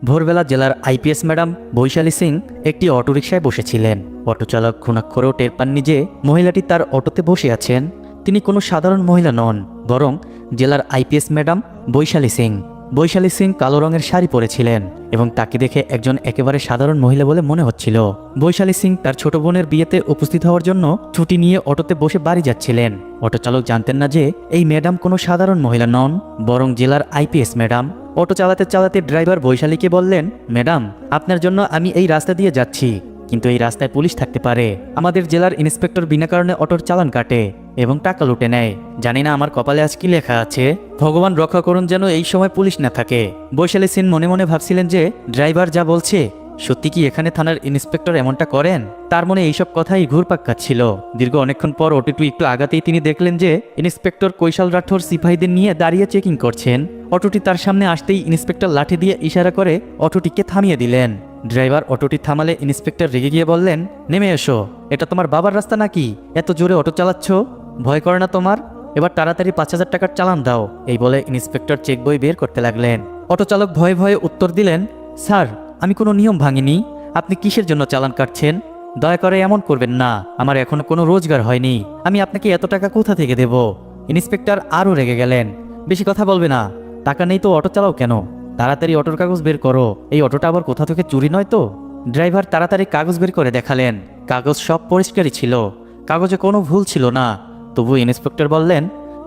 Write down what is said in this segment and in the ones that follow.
ভোরবেলা জেলার IPS madam Vaishali Singh একটি অটোরিকশায় বসেছিলেন। অটোচালক ঘুণাক্ষরেও টের পাননি যে মহিলাটি তার অটোতে বসে আছেন। তিনি কোনো সাধারণ মহিলা নন, বরং জেলার আইপিএস ম্যাডাম বৈশালী সিং। বৈশালী সিং কালো রঙের শাড়ি পরেছিলেন এবং তাকে দেখে একজন একেবারে সাধারণ মহিলা বলে মনে হচ্ছিল। বৈশালী সিং তার ছোট বোনের বিয়েতে উপস্থিত হওয়ার জন্য ছুটি নিয়ে অটোতে বসে বাড়ি যাচ্ছিলেন। অটোচালক জানতেন না যে এই ম্যাডাম কোনো সাধারণ মহিলা নন, বরং জেলার আইপিএস ম্যাডাম। অটো চালাতে চালাতে ড্রাইভার বৈশালীকে বললেন, ম্যাডাম, আপনার জন্য আমি এই রাস্তা দিয়ে যাচ্ছি, কিন্তু এই রাস্তায় পুলিশ থাকতে পারে। আমাদের জেলার ইন্সপেক্টর বিনা কারণে অটোর চালান কাটে এবং টাকা লুটে নেয়। জানি না আমার কপালে আজ কি লেখা আছে। ভগবান রক্ষা করুন যেন এই সময় পুলিশ না থাকে। বৈশালী সিং মনে মনে ভাবছিলেন যে ড্রাইভার যা বলছে সত্যি কি এখানে থানার ইন্সপেক্টর এমনটা করেন। তার মনে এইসব কথাই ঘুরপাক খাচ্ছিল। দীর্ঘ অনেকক্ষণ পর অটোটি একটু আগাতেই তিনি দেখলেন যে ইন্সপেক্টর কৈশাল রাঠোর সিপাহীদের নিয়ে দাঁড়িয়ে চেকিং করছেন। অটোটি তার সামনে আসতেই ইন্সপেক্টর লাঠি দিয়ে ইশারা করে অটোটিকে থামিয়ে দিলেন। ড্রাইভার অটোটি থামালে ইন্সপেক্টর রেগে গিয়ে বললেন, নেমে এসো, এটা তোমার বাবার রাস্তা নাকি? এত জোরে অটো চালাচ্ছ, ভয় করে না তোমার? এবার তাড়াতাড়ি 5,000 টাকার চালান দাও। এই বলে ইন্সপেক্টর চেক বই বের করতে লাগলেন। অটো চালক ভয়ে ভয়ে উত্তর দিলেন, স্যার, আমি কোনো নিয়ম ভাঙিনি। আপনি কিসের জন্য চালান কাটছেন? দয়া করে এমন করবেন না, আমার এখনো কোনো রোজগার হয়নি। আমি আপনাকে এত টাকা কোথা থেকে দেব? ইন্সপেক্টর আরও রেগে গেলেন। বেশি কথা বলবে না, টাকা নেই তো অটো চালাও কেন? তাড়াতাড়ি অটোর কাগজ বের করো, এই অটোটা আবার কোথা থেকে চুরি নয় তো? ড্রাইভার তাড়াতাড়ি কাগজ বের করে দেখালেন। কাগজ সব পরিষ্কারই ছিল, কাগজে কোনো ভুল ছিল না। তবু ইন্সপেক্টর বললেন,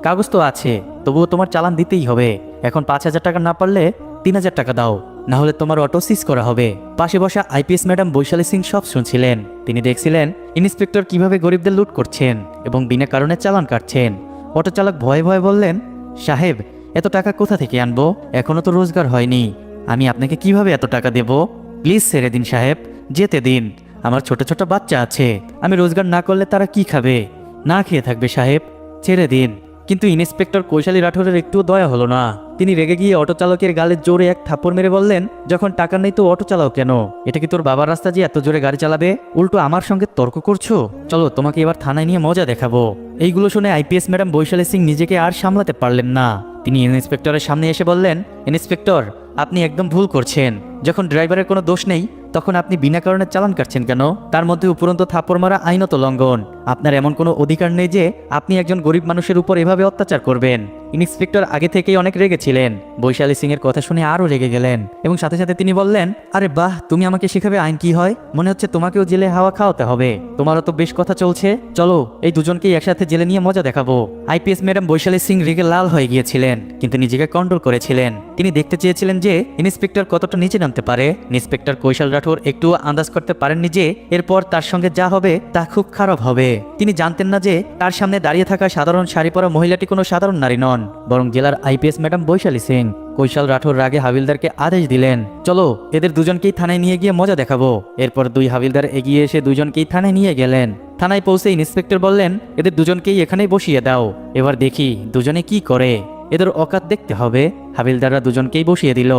কাগজ তো আছে, তবুও তোমার চালান দিতেই হবে। এখন 5,000 টাকা না পারলে 3,000 টাকা দাও, না হলে তোমার অটো সিজ করা হবে। পাশে বসা আইপিএস ম্যাডাম বৈশালী সিং সব শুনছিলেন। তিনি দেখছিলেন ইন্সপেক্টর কিভাবে গরিবদের লুট করছেন এবং বিনা কারণে চালান কাটছেন। অটো চালক ভয়ে ভয়ে বললেন, সাহেব, এত টাকা কোথা থেকে আনবো? এখনো তো রোজগার হয়নি, আমি আপনাকে কিভাবে এত টাকা দেব? প্লিজ ছেড়ে দিন সাহেব, যেতে দিন। আমার ছোট ছোট বাচ্চা আছে, আমি রোজগার না করলে তারা কি খাবে? না খেয়ে থাকবে সাহেব, ছেড়ে দিন। কিন্তু ইন্সপেক্টর কৈশালী রাঠোরের একটুও দয়া হলো না। তিনি রেগে গিয়ে অটো চালকের গালে জোরে এক থাপ্পড় মেরে বললেন, যখন টাকা নেই তো অটো চালাও কেন? এটা কি তোর বাবার রাস্তা যে এত জোরে গাড়ি চালাবে? উল্টো আমার সঙ্গে তর্ক করছো? চলো তোমাকে এবার থানায় নিয়ে মজা দেখাবো। এইগুলো শুনে আইপিএস ম্যাডাম বৈশালী সিং নিজেকে আর সামলাতে পারলেন না। তিনি ইন্সপেক্টরের সামনে এসে বললেন, ইন্সপেক্টর, আপনি একদম ভুল করছেন। যখন ড্রাইভারের কোনো দোষ নেই তখন আপনি বিনা কারণে চালান কাটছেন কেন? তার মধ্যে উপরন্ত থাপ্পড় মারা আইনত লঙ্ঘন। আপনার এমন কোনো অধিকার নেই যে আপনি একজন গরিব মানুষের উপর এভাবে অত্যাচার করবেন। ইন্সপেক্টর আগে থেকেই অনেক রেগেছিলেন। বৈশালী সিং এর কথা শুনে আরও রেগে গেলেন এবং সাথে সাথে তিনি বললেন, আরে বাহ, তুমি আমাকে শেখাবে আইন কি হয়? মনে হচ্ছে তোমাকেও জেলে হাওয়া খাওয়াতে হবে। তোমারও তো বেশ কথা চলছে, চলো এই দুজনকেই একসাথে জেলে নিয়ে মজা দেখাবো। আইপিএস ম্যাডাম বৈশালী সিং রেগে লাল হয়ে গিয়েছিলেন, কিন্তু নিজেকে কন্ট্রোল করেছিলেন। তিনি দেখতে চেয়েছিলেন যে ইন্সপেক্টর কতটা নিচে নামতে পারে। ইন্সপেক্টর কৈশাল রাঠোর একটুও আন্দাজ করতে পারেননি যে এরপর তার সঙ্গে যা হবে তা খুব খারাপ হবে। তিনি জানতেন না যে তার সামনে দাঁড়িয়ে থাকা সাধারণ শাড়ি পরা মহিলাটি কোনো সাধারণ নারী নন, বরং জেলার আইপিএস ম্যাডাম বৈশালী সিং। কৈশাল রাঠোর রাগে হাবিলদারকে আদেশ দিলেন, চলো এদের দুজনকেই থানায় নিয়ে গিয়ে মজা দেখাবো। এরপর দুই হাবিলদার এগিয়ে এসে দুজনকেই থানায় নিয়ে গেলেন। থানায় পৌঁছে ইন্সপেক্টর বললেন, এদের দুজনকেই এখানেই বসিয়ে দাও, এবার দেখি দুজনে কি করে। এদের অকাত দেখতে হবে। হাবিলদাররা দুজনকেই বসিয়ে দিল।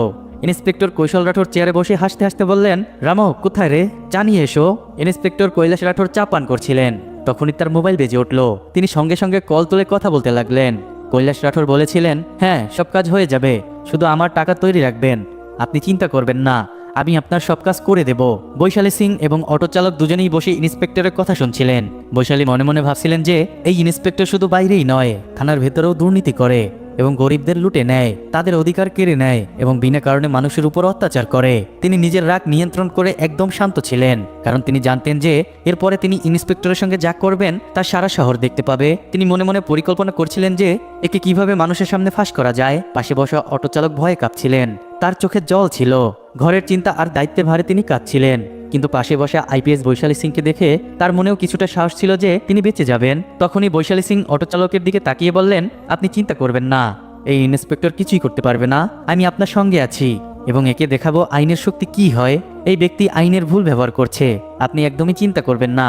ইন্সপেক্টর কৈশাল রাঠোর চেয়ারে বসে হাসতে হাসতে বললেন, রামো, কোথায় রে? জানিয়ে এসো। ইন্সপেক্টর কৈলাস রাঠোর চা পান করছিলেন। তখনই তার মোবাইল বেজে উঠল। তিনি সঙ্গে সঙ্গে কল তুলে কথা বলতে লাগলেন। কৈলাস রাঠোর বলেছিলেন, হ্যাঁ, সব কাজ হয়ে যাবে, শুধু আমার টাকা তৈরি রাখবেন। আপনি চিন্তা করবেন না, আমি আপনার সব কাজ করে দেব। বৈশালী সিং এবং অটো চালক দুজনেই বসে ইন্সপেক্টরের কথা শুনছিলেন। বৈশালী মনে মনে ভাবছিলেন যে এই ইন্সপেক্টর শুধু বাইরেই নয়, থানার ভেতরেও দুর্নীতি করে এবং গরিবদের লুটে নেয়, তাদের অধিকার কেড়ে নেয় এবং বিনা কারণে মানুষের উপর অত্যাচার করে। তিনি নিজের রাগ নিয়ন্ত্রণ করে একদম শান্ত ছিলেন, কারণ তিনি জানতেন যে এরপরে তিনি ইন্সপেক্টরের সঙ্গে যা করবেন তা সারা শহর দেখতে পাবে। তিনি মনে মনে পরিকল্পনা করছিলেন যে একে কিভাবে মানুষের সামনে ফাঁস করা যায়। পাশে বসা অটো চালক ভয়ে কাঁপছিলেন, তার চোখে জল ছিল। ঘরের চিন্তা আর দায়িত্বের ভারে তিনি কাঁদছিলেন। কিন্তু পাশে বসা আইপিএস বৈশালী সিংকে দেখে তার মনেও কিছুটা সাহস ছিল যে তিনি বেঁচে যাবেন। তখনই বৈশালী সিং অটো চালকের দিকে তাকিয়ে বললেন, আপনি চিন্তা করবেন না, এই ইন্সপেক্টর কিছুই করতে পারবে না। আমি আপনার সঙ্গে আছি এবং একে দেখাবো আইনের শক্তি কি হয়। এই ব্যক্তি আইনের ভুল ব্যবহার করছে, আপনি একদমই চিন্তা করবেন না,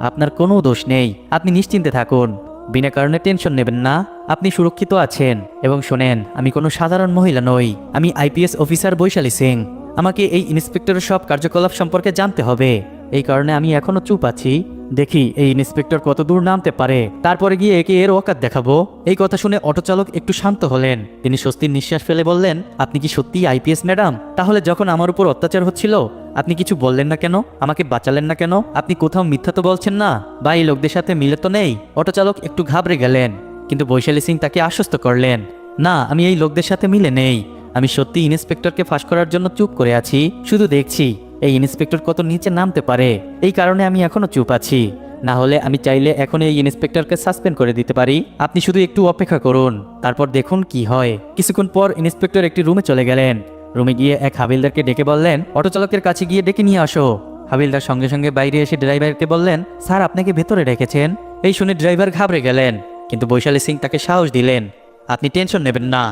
আপনার কোনো দোষ নেই, আপনি নিশ্চিন্তে থাকুন, বিনা কারণে টেনশন নেবেন না, আপনি সুরক্ষিত আছেন। এবং শোনেন, আমি কোনো সাধারণ মহিলা নই, আমি আইপিএস অফিসার বৈশালী সিং। আমাকে এই ইন্সপেক্টরের সব কার্যকলাপ সম্পর্কে জানতে হবে। এই কারণে আমি এখনো চুপ আছি। দেখি এই ইন্সপেক্টর কত দূর নামতে পারে, তারপরে গিয়ে একে এর ওকাত দেখাবো। এই কথা শুনে অটো চালক একটু শান্ত হলেন। তিনি স্বস্তির নিঃশ্বাস ফেলে বললেন, আপনি কি সত্যিই আইপিএস ম্যাডাম? তাহলে যখন আমার উপর অত্যাচার হচ্ছিল আপনি কিছু বললেন না কেন? আমাকে বাঁচালেন না কেন? আপনি কোথাও মিথ্যা তো বলছেন না, বা এই লোকদের সাথে মিলে তো নেই? অটো চালক একটু ঘাবড়ে গেলেন, কিন্তু বৈশালী সিং তাকে আশ্বস্ত করলেন, না, আমি এই লোকদের সাথে মিলে নেই। আমি সত্যি ইন্সপেক্টরকে ফাঁস করার জন্য চুপ করে আছি, শুধু দেখছি এই ইন্সপেক্টর কত নিচে নামতে পারে। এই কারণে আমি এখনো চুপ আছি। না হলে আমি চাইলে এখন এই ইন্সপেক্টরকে সাসপেন্ড করে দিতে পারি। আপনি শুধু একটু অপেক্ষা করুন, তারপর দেখুন কি হয়। কিছুক্ষণ পর ইন্সপেক্টর একটি রুমে চলে গেলেন। রুমে গিয়ে এক হাবিলদারকে ডেকে বললেন, অটো চালকের কাছে গিয়ে ডেকে নিয়ে আসো। হাবিলদার সঙ্গে সঙ্গে বাইরে এসে ড্রাইভারকে বললেন, স্যার আপনাকে ভেতরে রেখেছেন। এই শুনে ড্রাইভার ঘাবড়ে গেলেন, কিন্তু বৈশালী সিং তাকে সাহস দিলেন, আপনি টেনশন নেবেন না,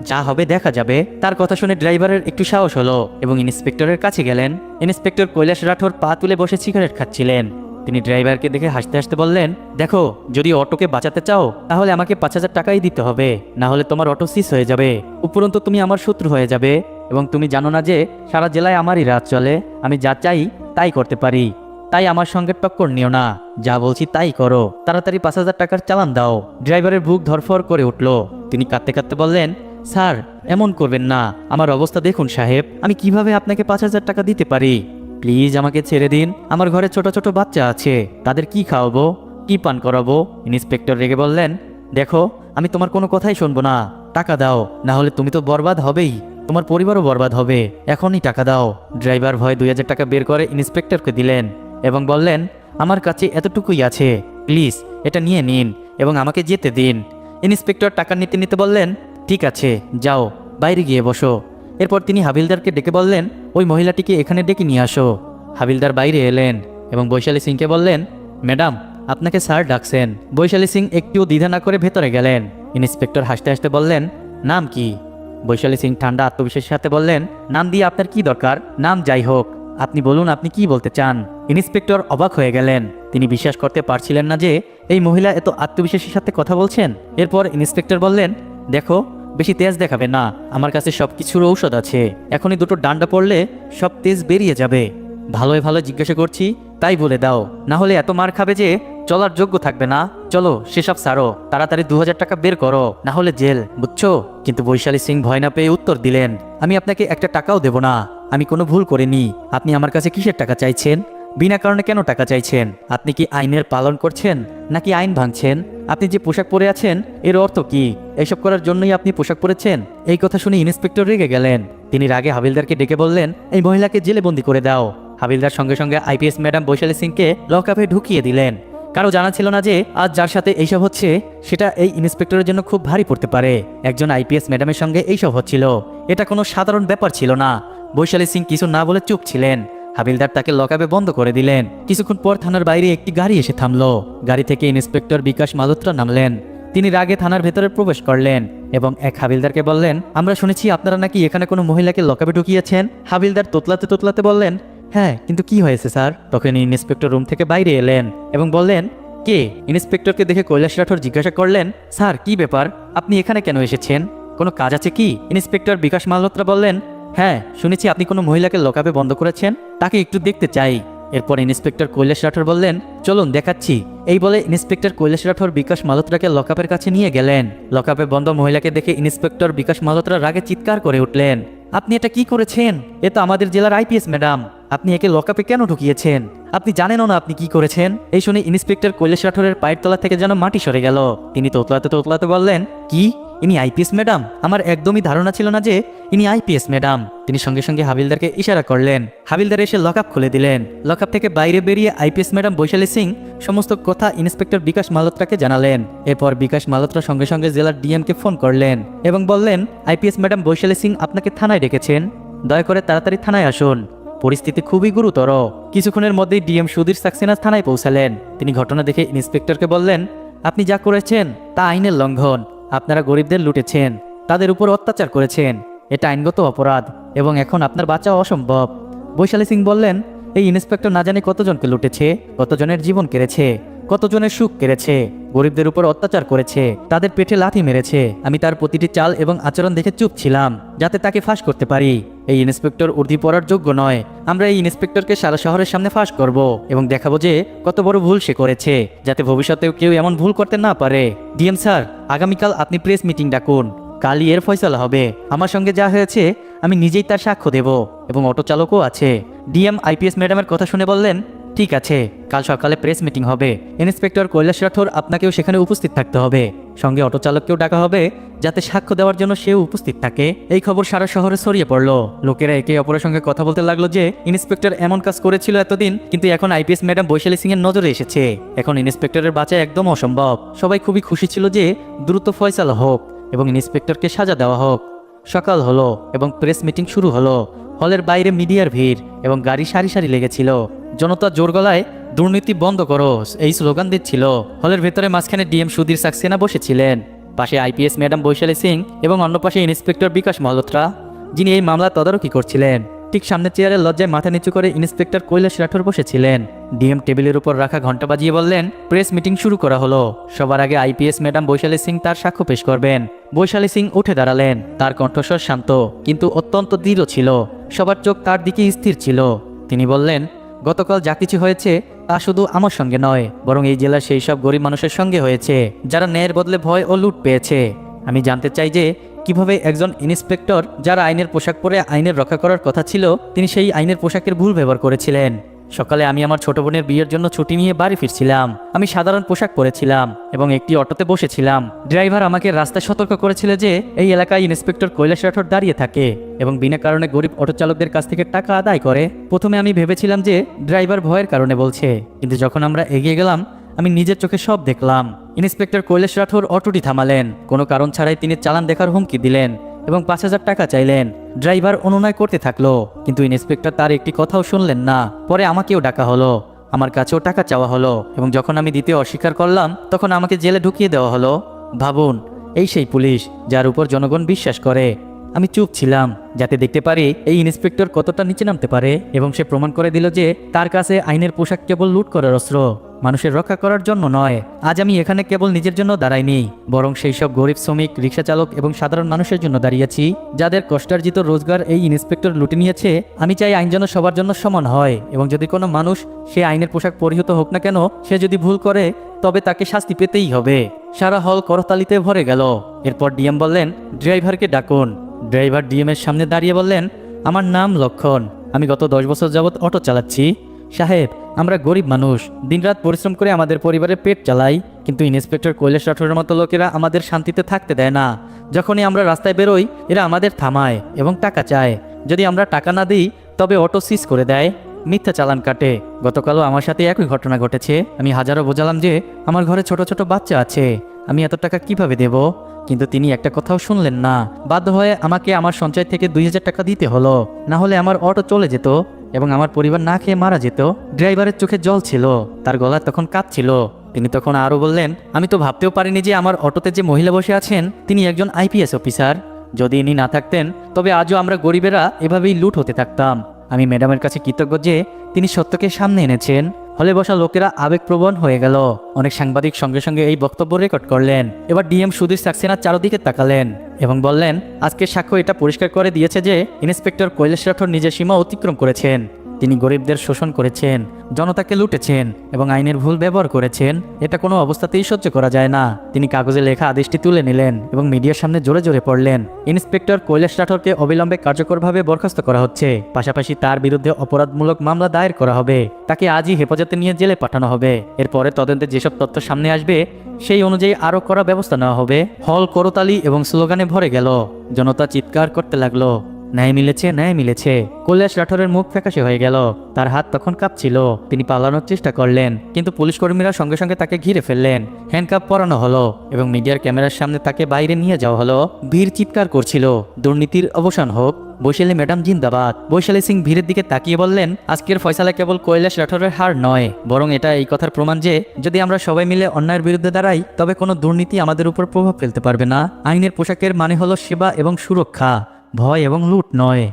যা হবে দেখা যাবে। তার কথা শুনে ড্রাইভারের একটু সাহস হলো এবং ইন্সপেক্টরের কাছে গেলেন। ইন্সপেক্টর কৈলাস রাঠোর পা তুলে বসে সিগারেট খাচ্ছিলেন। তিনি ড্রাইভারকে দেখে হাসতে হাসতে বললেন, দেখো, যদি অটোকে বাঁচাতে চাও তাহলে আমাকে 5,000 টাকাই দিতে হবে, না হলে তোমার অটো সিজ হয়ে যাবে। উপরন্তু তুমি আমার শত্রু হয়ে যাবে, এবং তুমি জানো না যে সারা জেলায় আমারই রাজ চলে। আমি যা চাই তাই করতে পারি, তাই আমার সঙ্গে টক্কর নিও না। যা বলছি তাই করো, তাড়াতাড়ি 5,000 টাকার চালান দাও। ড্রাইভারের বুক ধরফর করে উঠল। তিনি কাঁদতে কাঁদতে বললেন, স্যার এমন করবেন না, আমার অবস্থা দেখুন সাহেব, আমি কিভাবে আপনাকে 5,000 টাকা দিতে পারি? প্লিজ আমাকে ছেড়ে দিন। আমার ঘরে ছোট ছোট বাচ্চা আছে, তাদের কি খাওয়াবো, কি পান করাবো? ইন্সপেক্টর রেগে বললেন, দেখো, আমি তোমার কোনো কথাই শুনবো না, টাকা দাও, না হলে তুমি তো বরবাদ হবেই, তোমার পরিবারও বরবাদ হবে। এখনই টাকা দাও। ড্রাইভার ভয় 2,000 টাকা বের করে ইন্সপেক্টরকে দিলেন এবং বললেন, আমার কাছে এতটুকুই আছে, প্লিজ এটা নিয়ে নিন এবং আমাকে যেতে দিন। ইন্সপেক্টর টাকা নিতে নিতে বললেন, ঠিক আছে, যাও, বাইরে গিয়ে বসো। এরপর তিনি হাবিলদারকে ডেকে বললেন, ওই মহিলাটিকে এখানে ডেকে নিয়ে আসো। হাবিলদার বাইরে এলেন এবং বৈশালী সিংকে বললেন, ম্যাডাম আপনাকে স্যার ডাকছেন। বৈশালী সিং একটুও দ্বিধা না করে ভেতরে গেলেন। ইন্সপেক্টর হাসতে হাসতে বললেন, নাম কি? বৈশালী সিং ঠান্ডা আত্মবিশ্বাসের সাথে বললেন, নাম দিয়ে আপনার কি দরকার? নাম যাই হোক, আপনি বলুন আপনি কি বলতে চান। ইন্সপেক্টর অবাক হয়ে গেলেন। তিনি বিশ্বাস করতে পারছিলেন না যে এই মহিলা এত আত্মবিশ্বাসের সাথে কথা বলছেন। এরপর ইন্সপেক্টর বললেন, দেখো, বেশি তেজ দেখাবে না, আমার কাছে সব কিছুর ঔষধ আছে। এখনই দুটো ডান্ডা পড়লে সব তেজ বেরিয়ে যাবে। ভালোই ভালো জিজ্ঞাসা করছি, তাই বলে দাও, না হলে এত মার খাবে যে চলার যোগ্য থাকবে না। চলো সেসব সারো, তাড়াতাড়ি 2,000 টাকা বের করো, না হলে জেল, বুঝছো? কিন্তু বৈশালী সিং ভয় না পেয়ে উত্তর দিলেন, আমি আপনাকে একটা টাকাও দেব না, আমি কোনো ভুল করিনি। আপনি আমার কাছে কিসের টাকা চাইছেন? বিনা কারণে কেন টাকা চাইছেন? আপনি কি আইনের পালন করছেন নাকি আইন ভাঙছেন? আপনি যে পোশাক পরে আছেন এর অর্থ কি? এইসব করার জন্যই আপনি পোশাক পরেছেন? এই কথা শুনে ইন্সপেক্টর রেগে গেলেন। তিনি রাগে হাবিলদারকে ডেকে বললেন, এই মহিলাকে জেলে বন্দি করে দাও। হাবিলদার সঙ্গে সঙ্গে আইপিএস ম্যাডাম বৈশালী সিংকে লকআপে ঢুকিয়ে দিলেন। কারো জানা ছিল না যে আজ যার সাথে এইসব হচ্ছে সেটা এই ইন্সপেক্টরের জন্য খুব ভারী পড়তে পারে। একজন আইপিএস ম্যাডামের সঙ্গে এইসব হচ্ছিল, এটা কোনো সাধারণ ব্যাপার ছিল না। বৈশালী সিং কিছু না বলে চুপ ছিলেন। হাবিলদার তাকে লকআপে বন্ধ করে দিলেন। কিছুক্ষণ পর থানার বাইরে একটি গাড়ি এসে থামলো। গাড়ি থেকে ইন্সপেক্টর বিকাশ মালহোত্রা নামলেন। তিনি রাগে থানার ভেতরে প্রবেশ করলেন এবং এক হাবিলদারকে বললেন, আমরা শুনেছি আপনারা নাকি এখানে কোনো মহিলাকে লকআপে ঢুকিয়েছেন। হাবিলদার তোতলাতে তোতলাতে বললেন, হ্যাঁ, কিন্তু কি হয়েছে স্যার? তখন ইন্সপেক্টর রুম থেকে বাইরে এলেন এবং বললেন, কে? ইন্সপেক্টরকে দেখে কৈলাস রাঠোর জিজ্ঞাসা করলেন, স্যার কি ব্যাপার, আপনি এখানে কেন এসেছেন? কোনো কাজ আছে কি? ইন্সপেক্টর বিকাশ মালহোত্রা বললেন, হ্যাঁ, শুনেছি আপনি কোনো মহিলাকে লকআপে বন্ধ করেছেন, তাকে একটু দেখতে চাই। এরপর ইন্সপেক্টর কৈলাস রাঠোর বললেন, চলুন দেখাচ্ছি। এই বলে ইন্সপেক্টর কৈলাস রাঠোর বিকাশ মালহোত্রাকে লকআপের কাছে নিয়ে গেলেন। লকআপে বন্ধ মহিলাকে দেখে ইন্সপেক্টর বিকাশ মালহোত্রা রাগে চিৎকার করে উঠলেন, আপনি এটা কি করেছেন? এ তো আমাদের জেলার আইপিএস ম্যাডাম, আপনি একে লকআপে কেন ঢুকিয়েছেন? আপনি জানেনও না আপনি কি করেছেন? এই শুনে ইন্সপেক্টর কৈলাস রাঠোরের পায়ের তলা থেকে যেন মাটি সরে গেল। তিনি তোতলাতে তোতলাতে বললেন, কি, ইনি আইপিএস ম্যাডাম? আমার একদমই ধারণা ছিল না যে ইনি আইপিএস ম্যাডাম। তিনি সঙ্গে সঙ্গে হাবিলদারকে ইশারা করলেন। হাবিলদার এসে লকআপ খুলে দিলেন। লকআপ থেকে বাইরে বেরিয়ে আইপিএস ম্যাডাম বৈশালী সিং সমস্ত কথা ইন্সপেক্টর বিকাশ মালহোত্রাকে জানালেন। এরপর বিকাশ মালহোত্রা সঙ্গে সঙ্গে জেলার ডিএমকে ফোন করলেন এবং বললেন, আইপিএস ম্যাডাম বৈশালী সিং আপনাকে থানায় ডেকেছেন, দয়া করে তাড়াতাড়ি থানায় আসুন, পরিস্থিতি খুবই গুরুতর। কিছুক্ষণের মধ্যেই ডিএম সুধীর সাক্সেনা থানায় পৌঁছালেন। তিনি ঘটনা দেখে ইন্সপেক্টরকে বললেন, আপনি যা করেছেন তা আইনের লঙ্ঘন। আপনারা গরিবদের লুটেছেন, তাদের উপর অত্যাচার করেছেন, এটা আইনগত অপরাধ এবং এখন আপনার বাঁচা অসম্ভব। বৈশালী সিং বললেন, এই ইন্সপেক্টর না জানে কতজনকে লুটেছে, কতজনের জীবন কেড়েছে, কতজনের সুখ কেড়েছে, গরিবদের উপর অত্যাচার করেছে, তাদের পেটে লাথি মেরেছে। আমি তার প্রতিটি চাল এবং আচরণ দেখে চুপ ছিলাম, যাতে তাকে ফাঁস করতে পারি। এই ইন্সপেক্টর উর্দি পড়ার যোগ্য নয়। আমরা এই ইন্সপেক্টরকে সারা শহরের সামনে ফাঁস করব এবং দেখাবো যে কত বড় ভুল সে করেছে, যাতে ভবিষ্যতেও কেউ এমন ভুল করতে না পারে। ডিএম স্যার, আগামীকাল আপনি প্রেস মিটিং ডাকুন। কালই এর ফয়সালা হবে। আমার সঙ্গে যা হয়েছে আমি নিজেই তার সাক্ষ্য দেব এবং অটো চালকও আছে। ডিএম আইপিএস ম্যাডামের কথা শুনে বললেন, ঠিক আছে, কাল সকালে প্রেস মিটিং হবে। ইন্সপেক্টর কৈলাস রাঠোর আপনাকেও সেখানে উপস্থিত থাকতে হবে। সঙ্গে অটো চালককেও ডাকা হবে, যাতে সাক্ষ্য দেওয়ার জন্য সেও উপস্থিত থাকে। এই খবর সারা শহরে ছড়িয়ে পড়ল। লোকেরা একে অপরের সঙ্গে কথা বলতে লাগলো যে ইন্সপেক্টর এমন কাজ করেছিল এতদিন, কিন্তু এখন আইপিএস ম্যাডাম বৈশালী সিং এর নজরে এসেছে। এখন ইন্সপেক্টরের বাঁচা একদম অসম্ভব। সবাই খুবই খুশি ছিল যে দ্রুত ফয়সালা হোক এবং ইন্সপেক্টরকে সাজা দেওয়া হোক। সকাল হলো এবং প্রেস মিটিং শুরু হলো। হলের বাইরে মিডিয়ার ভিড় এবং গাড়ি সারি সারি লেগেছিল। জনতা জোর গলায় দুর্নীতি বন্ধ করো এই স্লোগান দিচ্ছিল। হলের ভেতরে মাঝখানে ডিএম সুধীর সাক্সেনা বসেছিলেন, পাশে আইপিএস ম্যাডাম বৈশালী সিং এবং অন্য পাশে ইন্সপেক্টর বিকাশ মালহোত্রা, যিনি এই মামলা তদারকি করছিলেন। ঠিক সামনে চেয়ারে লজ্জায় মাথা নিচু করে ইন্সপেক্টর কৈলাস রাঠোর বসেছিলেন। ডিএম টেবিলের উপর রাখা ঘন্টা বাজিয়ে বললেন, প্রেস মিটিং শুরু করা হলো। সবার আগে আইপিএস ম্যাডাম বৈশালী সিং তার সাক্ষ্য পেশ করবেন। বৈশালী সিং উঠে দাঁড়ালেন। তার কণ্ঠস্বর শান্ত কিন্তু অত্যন্ত দৃঢ় ছিল। সবার চোখ তার দিকে স্থির ছিল। তিনি বললেন, গতকাল যা কিছু হয়েছে তা শুধু আমার সঙ্গে নয়, বরং এই জেলার সেই সব গরিব মানুষের সঙ্গে হয়েছে যারা ন্যায়ের বদলে ভয় ও লুট পেয়েছে। আমি জানতে চাই যে কিভাবে একজন ইন্সপেক্টর, যারা আইনের পোশাক পরে আইনের রক্ষা করার কথা ছিল, তিনি সেই আইনের পোশাকের ভুল ব্যবহার করেছিলেন। সকালে আমি আমার ছোট বোনের বিয়ের জন্য ছুটি নিয়ে বাড়ি ফিরছিলাম। আমি সাধারণ পোশাক পরেছিলাম এবং একটি অটোতে বসেছিলাম। ড্রাইভার আমাকে রাস্তায় সতর্ক করেছিল যে এই এলাকায় ইন্সপেক্টর কৈলাস রাঠোর দাঁড়িয়ে থাকে এবং বিনা কারণে গরিব অটো চালকদের কাছ থেকে টাকা আদায় করে। প্রথমে আমি ভেবেছিলাম যে ড্রাইভার ভয়ের কারণে বলছে, কিন্তু যখন আমরা এগিয়ে গেলাম আমি নিজের চোখে সব দেখলাম। ইন্সপেক্টর কৈলাস রাঠোর অটোটি থামালেন। কোনো কারণ ছাড়াই তিনি চালান দেখার হুমকি দিলেন এবং 5,000 টাকা চাইলেন। ড্রাইভার অনুনয় করতে থাকলো, কিন্তু ইন্সপেক্টর তার একটি কথাও শুনলেন না। পরে আমাকেও ডাকা হলো, আমার কাছেও টাকা চাওয়া হলো এবং যখন আমি দিতে অস্বীকার করলাম তখন আমাকে জেলে ঢুকিয়ে দেওয়া হলো। ভাবুন, এই সেই পুলিশ যার উপর জনগণ বিশ্বাস করে। আমি চুপ ছিলাম যাতে দেখতে পারি এই ইন্সপেক্টর কতটা নিচে নামতে পারে এবং সে প্রমাণ করে দিল যে তার কাছে আইনের পোশাক কেবল লুট করার অস্ত্র, মানুষের রক্ষা করার জন্য নয়। আজ আমি এখানে কেবল নিজের জন্য দাঁড়াইনি, বরং সেই সব গরিব শ্রমিক, রিক্সা চালক এবং সাধারণ মানুষের জন্য দাঁড়িয়েছি যাদের কষ্টার্জিত রোজগার এই ইন্সপেক্টর লুটে নিয়েছে। আমি চাই আইন যেন সবার জন্য সমান হয় এবং যদি কোনো মানুষ সে আইনের পোশাক পরিহিত হোক না কেন, সে যদি ভুল করে তবে তাকে শাস্তি পেতেই হবে। সারা হল করতালিতে ভরে গেল। এরপর ডিএম বললেন, ড্রাইভারকে ডাকুন। ড্রাইভার ডিএমের সামনে দাঁড়িয়ে বললেন, আমার নাম লক্ষণ, আমি গত 10 বছর যাবৎ অটো চালাচ্ছি। সাহেব, আমরা গরিব মানুষ, দিনরাত পরিশ্রম করে আমাদের পরিবারের পেট চালাই, কিন্তু ইন্সপেক্টর কৈলাস রাঠোরের মতো লোকেরা আমাদের শান্তিতে থাকতে দেয় না। যখনই আমরা রাস্তায় বেরোই এরা আমাদের থামায় এবং টাকা চায়। যদি আমরা টাকা না দিই তবে অটো সিজ করে দেয়, মিথ্যা চালান কাটে। গতকালও আমার সাথে একই ঘটনা ঘটেছে। আমি হাজারো বোঝালাম যে আমার ঘরে ছোট ছোট বাচ্চা আছে, আমি এত টাকা কিভাবে দেব, কিন্তু তিনি একটা কথাও শুনলেন না। বাধ্য হয়ে আমাকে আমার সঞ্চয় থেকে 2,000 টাকা দিতে হলো, না হলে আমার অটো চলে যেত এবং আমার পরিবার না খেয়ে মারা যেত। ড্রাইভারের চোখে জল ছিল, তার গলা তখন কাঁপছিল। তিনি তখন আরও বললেন, আমি তো ভাবতেও পারিনি যে আমার অটোতে যে মহিলা বসে আছেন তিনি একজন আইপিএস অফিসার। যদি ইনি না থাকতেন তবে আজও আমরা গরিবেরা এভাবেই লুট হতে থাকতাম। আমি ম্যাডামের কাছে কৃতজ্ঞ যে তিনি সত্যকে সামনে এনেছেন। হলে বসা লোকেরা আবেগপ্রবণ হয়ে গেল। অনেক সাংবাদিক সঙ্গে সঙ্গে এই বক্তব্য রেকর্ড করলেন। এবার ডিএম সুধীর সাক্সেনা চারদিকে তাকালেন এবং বললেন, আজকের সাক্ষ্য এটা পরিষ্কার করে দিয়েছে যে ইন্সপেক্টর কৈলাস রাঠোর নিজের সীমা অতিক্রম করেছেন। তিনি গরিবদের শোষণ করেছেন, জনতাকে লুটেছেন এবং আইনের ভুল ব্যবহার করেছেন। এটা কোনো অবস্থাতেই সহ্য করা যায় না। তিনি কাগজে লেখা আদেশটি তুলে নিলেন এবং মিডিয়ার সামনে জোরে জোরে পড়লেন, ইন্সপেক্টর কৈলাস রাঠোরকে অবিলম্বে কার্যকরভাবে বরখাস্ত করা হচ্ছে। পাশাপাশি তার বিরুদ্ধে অপরাধমূলক মামলা দায়ের করা হবে। তাকে আজই হেফাজতে নিয়ে জেলে পাঠানো হবে। এরপরে তদন্তে যেসব তথ্য সামনে আসবে সেই অনুযায়ী আরও কড়া ব্যবস্থা নেওয়া হবে। হল করতালি এবং স্লোগানে ভরে গেল। জনতা চিৎকার করতে লাগলো, ন্যায় মিলেছে, ন্যায় মিলেছে। কৈলাস রাঠোরের মুখ ফ্যাকাশে হয়ে গেল, তার হাত তখন কাঁপছিল। তিনি পালানোর চেষ্টা করলেন, কিন্তু পুলিশ কর্মীরা সঙ্গে সঙ্গে তাকে ঘিরে ফেললেন। হ্যান্ডকাপ পরানো হলো এবং মিডিয়ার ক্যামেরার সামনে তাকে বাইরে নিয়ে যাওয়া হলো। ভিড় চিৎকার করছিল, দুর্নীতির অবসান হোক, বৈশালী ম্যাডাম জিন্দাবাদ। বৈশালী সিং ভিড়ের দিকে তাকিয়ে বললেন, আজকের ফয়সালা কেবল কৈলাস রাঠোরের হার নয়, বরং এটা এই কথার প্রমাণ যে যদি আমরা সবাই মিলে অন্যায়ের বিরুদ্ধে দাঁড়াই তবে কোনো দুর্নীতি আমাদের উপর প্রভাব ফেলতে পারবে না। আইনের পোশাকের মানে হলো সেবা এবং সুরক্ষা, ভয় এবং লুট নয়।